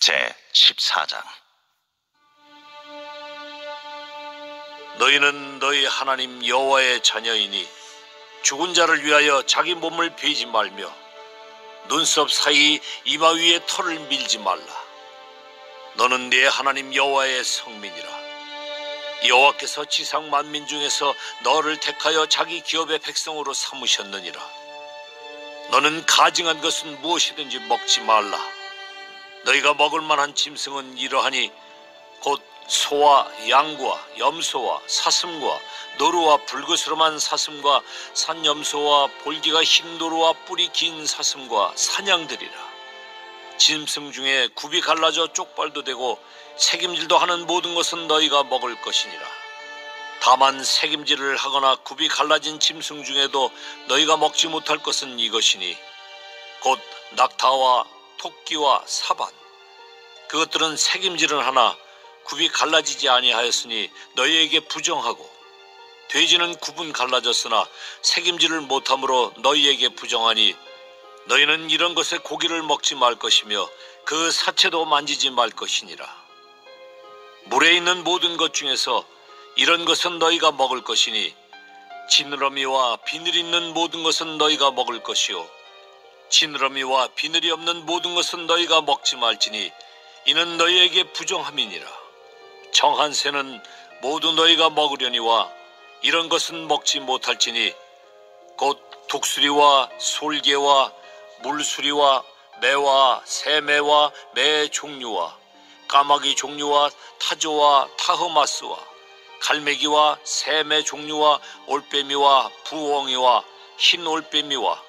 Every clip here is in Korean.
제14장. 너희는 너희 하나님 여호와의 자녀이니 죽은 자를 위하여 자기 몸을 베지 말며 눈썹 사이 이마 위에 털을 밀지 말라. 너는 네 하나님 여호와의 성민이라. 여호와께서 지상 만민 중에서 너를 택하여 자기 기업의 백성으로 삼으셨느니라. 너는 가증한 것은 무엇이든지 먹지 말라. 너희가 먹을 만한 짐승은 이러하니 곧 소와 양과 염소와 사슴과 노루와 불그스름한 사슴과 산염소와 볼기가 흰 노루와 뿔이 긴 사슴과 사냥들이라. 짐승 중에 굽이 갈라져 쪽발도 되고 새김질도 하는 모든 것은 너희가 먹을 것이니라. 다만 새김질을 하거나 굽이 갈라진 짐승 중에도 너희가 먹지 못할 것은 이것이니 곧 낙타와 토끼와 사반. 그것들은 새김질은 하나 굽이 갈라지지 아니하였으니 너희에게 부정하고, 돼지는 굽은 갈라졌으나 새김질을 못함으로 너희에게 부정하니 너희는 이런 것의 고기를 먹지 말 것이며 그 사체도 만지지 말 것이니라. 물에 있는 모든 것 중에서 이런 것은 너희가 먹을 것이니 지느러미와 비늘 있는 모든 것은 너희가 먹을 것이요 지느러미와 비늘이 없는 모든 것은 너희가 먹지 말지니 이는 너희에게 부정함이니라. 정한 새는 모두 너희가 먹으려니와 이런 것은 먹지 못할지니 곧 독수리와 솔개와 물수리와 매와 새매와 매 종류와 까마귀 종류와 타조와 타흐마스와 갈매기와 새매 종류와 올빼미와 부엉이와 흰 올빼미와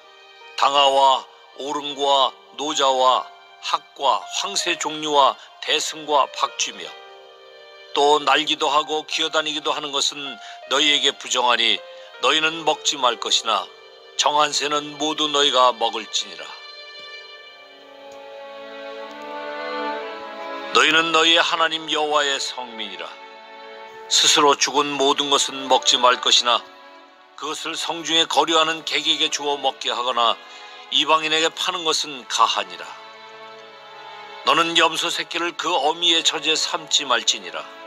당아와 오름과 노자와 학과 황새 종류와 대승과 박쥐며 또 날기도 하고 기어다니기도 하는 것은 너희에게 부정하니 너희는 먹지 말 것이나 정한 새는 모두 너희가 먹을지니라. 너희는 너희의 하나님 여호와의 성민이라. 스스로 죽은 모든 것은 먹지 말 것이나 그것을 성중에 거류하는 객에게 주어 먹게 하거나 이방인에게 파는 것은 가하니라. 너는 염소 새끼를 그 어미의 젖에 삼지 말지니라.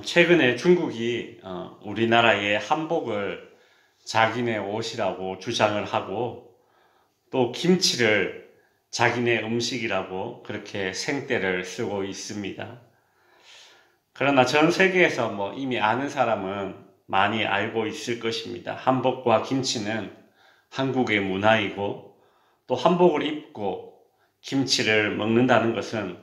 최근에 중국이 우리나라의 한복을 자기네 옷이라고 주장을 하고 또 김치를 자기네 음식이라고 그렇게 생떼를 쓰고 있습니다. 그러나 전 세계에서 이미 아는 사람은 많이 알고 있을 것입니다. 한복과 김치는 한국의 문화이고 또 한복을 입고 김치를 먹는다는 것은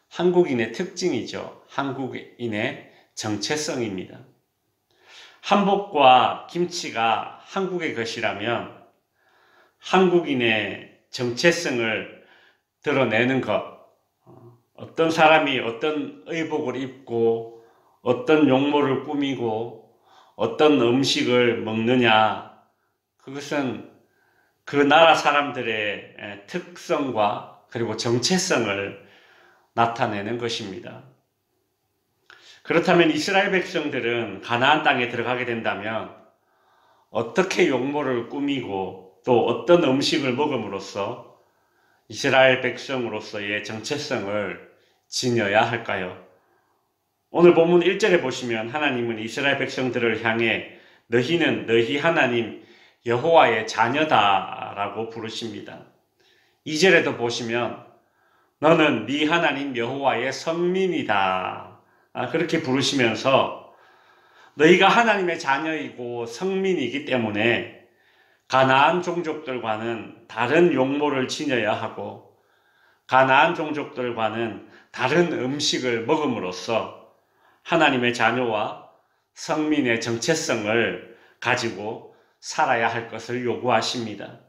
한국인의 특징이죠. 한국인의 정체성입니다. 한복과 김치가 한국의 것이라면 한국인의 정체성을 드러내는 것, 어떤 사람이 어떤 의복을 입고 어떤 용모를 꾸미고 어떤 음식을 먹느냐, 그것은 그 나라 사람들의 특성과 그리고 정체성을 나타내는 것입니다. 그렇다면 이스라엘 백성들은 가나안 땅에 들어가게 된다면 어떻게 용모를 꾸미고 또 어떤 음식을 먹음으로써 이스라엘 백성으로서의 정체성을 지녀야 할까요? 오늘 본문 1절에 보시면 하나님은 이스라엘 백성들을 향해 너희는 너희 하나님 여호와의 자녀다 라고 부르십니다. 2절에도 보시면 너는 네 하나님 여호와의 성민이다 그렇게 부르시면서 너희가 하나님의 자녀이고 성민이기 때문에 가나안 종족들과는 다른 용모를 지녀야 하고 가나안 종족들과는 다른 음식을 먹음으로써 하나님의 자녀와 성민의 정체성을 가지고 살아야 할 것을 요구하십니다.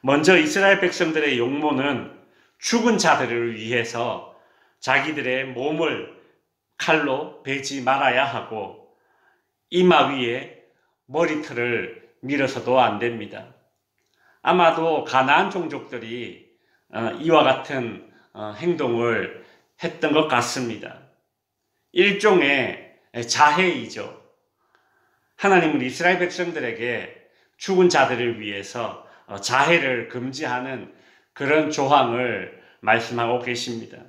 먼저 이스라엘 백성들의 용모는 죽은 자들을 위해서 자기들의 몸을 칼로 베지 말아야 하고 이마 위에 머리털을 밀어서도 안 됩니다. 아마도 가나안 종족들이 이와 같은 행동을 했던 것 같습니다. 일종의 자해이죠. 하나님은 이스라엘 백성들에게 죽은 자들을 위해서 자해를 금지하는 그런 조항을 말씀하고 계십니다.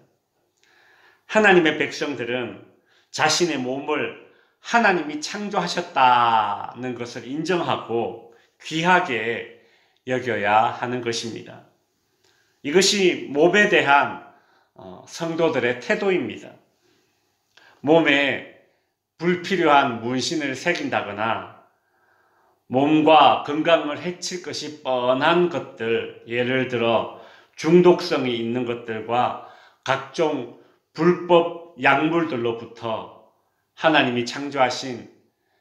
하나님의 백성들은 자신의 몸을 하나님이 창조하셨다는 것을 인정하고 귀하게 여겨야 하는 것입니다. 이것이 몸에 대한 성도들의 태도입니다. 몸에 불필요한 문신을 새긴다거나 몸과 건강을 해칠 것이 뻔한 것들, 예를 들어 중독성이 있는 것들과 각종 불법 약물들로부터 하나님이 창조하신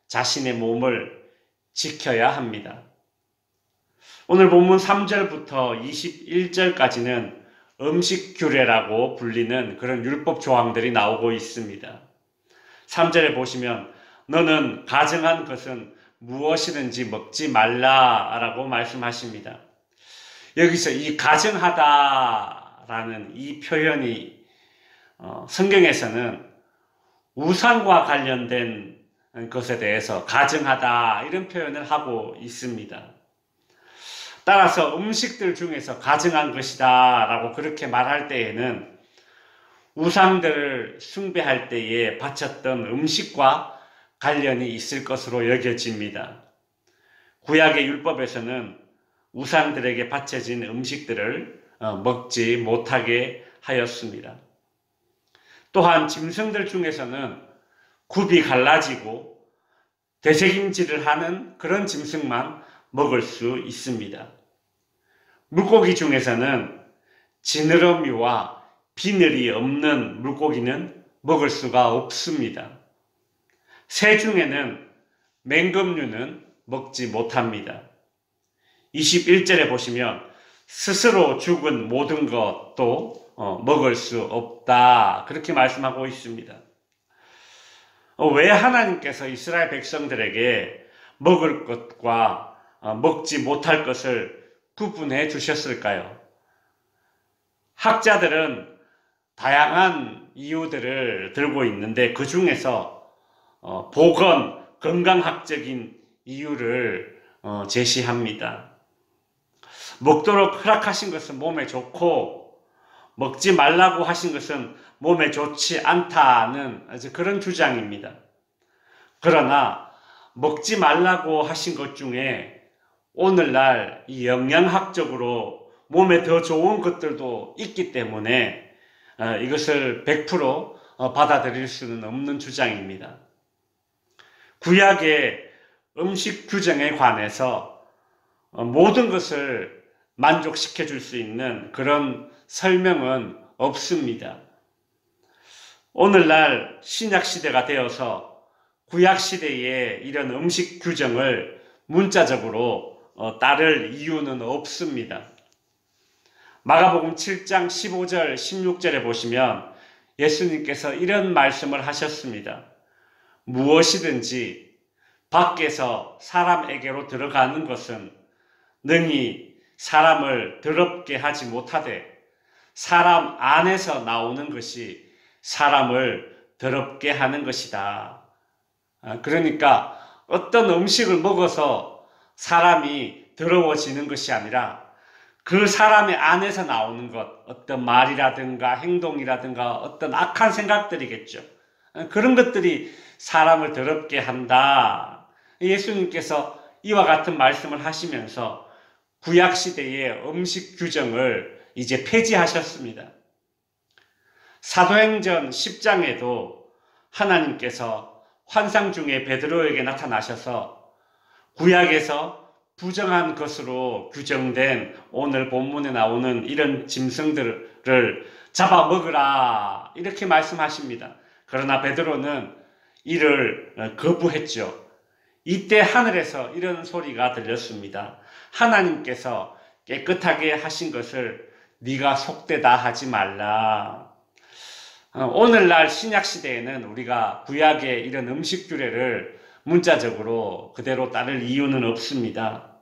자신의 몸을 지켜야 합니다. 오늘 본문 3절부터 21절까지는 음식 규례라고 불리는 그런 율법 조항들이 나오고 있습니다. 3절에 보시면 너는 가증한 것은 무엇이든지 먹지 말라라고 말씀하십니다. 여기서 이 가증하다라는 이 표현이 성경에서는 우상과 관련된 것에 대해서 가증하다 이런 표현을 하고 있습니다. 따라서 음식들 중에서 가증한 것이다 라고 그렇게 말할 때에는 우상들을 숭배할 때에 바쳤던 음식과 관련이 있을 것으로 여겨집니다. 구약의 율법에서는 우상들에게 바쳐진 음식들을 먹지 못하게 하였습니다. 또한 짐승들 중에서는 굽이 갈라지고 되새김질을 하는 그런 짐승만 먹을 수 있습니다. 물고기 중에서는 지느러미와 비늘이 없는 물고기는 먹을 수가 없습니다. 새 중에는 맹금류는 먹지 못합니다. 21절에 보시면 스스로 죽은 모든 것도 먹을 수 없다 그렇게 말씀하고 있습니다. 왜 하나님께서 이스라엘 백성들에게 먹을 것과 먹지 못할 것을 구분해 주셨을까요? 학자들은 다양한 이유들을 들고 있는데 그 중에서 보건, 건강학적인 이유를 제시합니다. 먹도록 허락하신 것은 몸에 좋고 먹지 말라고 하신 것은 몸에 좋지 않다는 그런 주장입니다. 그러나 먹지 말라고 하신 것 중에 오늘날 이 영양학적으로 몸에 더 좋은 것들도 있기 때문에 이것을 100% 받아들일 수는 없는 주장입니다. 구약의 음식 규정에 관해서 모든 것을 만족시켜 줄 수 있는 그런 설명은 없습니다. 오늘날 신약시대가 되어서 구약시대의 이런 음식 규정을 문자적으로 따를 이유는 없습니다. 마가복음 7장 15절 16절에 보시면 예수님께서 이런 말씀을 하셨습니다. 무엇이든지 밖에서 사람에게로 들어가는 것은 능히 사람을 더럽게 하지 못하되 사람 안에서 나오는 것이 사람을 더럽게 하는 것이다. 그러니까 어떤 음식을 먹어서 사람이 더러워지는 것이 아니라 그 사람의 안에서 나오는 것, 어떤 말이라든가 행동이라든가 어떤 악한 생각들이겠죠. 그런 것들이 사람을 더럽게 한다. 예수님께서 이와 같은 말씀을 하시면서 구약시대의 음식 규정을 이제 폐지하셨습니다. 사도행전 10장에도 하나님께서 환상 중에 베드로에게 나타나셔서 구약에서 부정한 것으로 규정된 오늘 본문에 나오는 이런 짐승들을 잡아먹으라 이렇게 말씀하십니다. 그러나 베드로는 이를 거부했죠. 이때 하늘에서 이런 소리가 들렸습니다. 하나님께서 깨끗하게 하신 것을 네가 속되다 하지 말라. 오늘날 신약시대에는 우리가 구약의 이런 음식 규례를 문자적으로 그대로 따를 이유는 없습니다.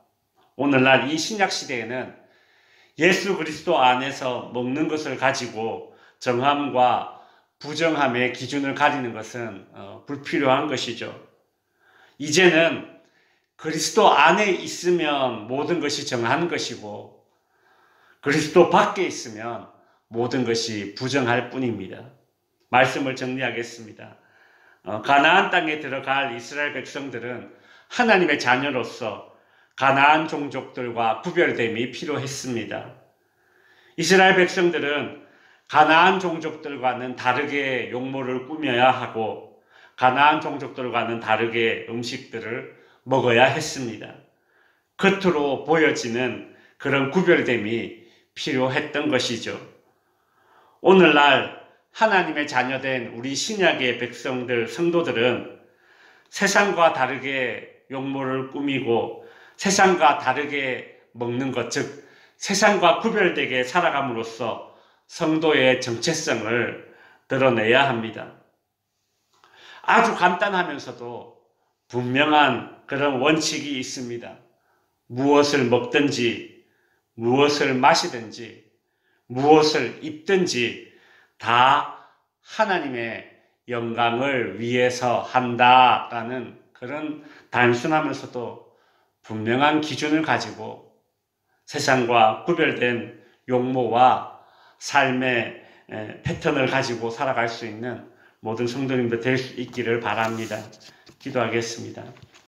오늘날 이 신약시대에는 예수 그리스도 안에서 먹는 것을 가지고 정함과 부정함의 기준을 가리는 것은 불필요한 것이죠. 이제는 그리스도 안에 있으면 모든 것이 정한 것이고 그리스도 밖에 있으면 모든 것이 부정할 뿐입니다. 말씀을 정리하겠습니다. 가나안 땅에 들어갈 이스라엘 백성들은 하나님의 자녀로서 가나안 종족들과 구별됨이 필요했습니다. 이스라엘 백성들은 가나안 종족들과는 다르게 용모를 꾸며야 하고 가나안 종족들과는 다르게 음식들을 먹어야 했습니다. 겉으로 보여지는 그런 구별됨이 필요했던 것이죠. 오늘날 하나님의 자녀된 우리 신약의 백성들, 성도들은 세상과 다르게 용모를 꾸미고 세상과 다르게 먹는 것, 즉 세상과 구별되게 살아감으로써 성도의 정체성을 드러내야 합니다. 아주 간단하면서도 분명한 그런 원칙이 있습니다. 무엇을 먹든지, 무엇을 마시든지, 무엇을 입든지 다 하나님의 영광을 위해서 한다라는 그런 단순하면서도 분명한 기준을 가지고 세상과 구별된 용모와 삶의 패턴을 가지고 살아갈 수 있는 모든 성도님들 될 수 있기를 바랍니다. 기도하겠습니다.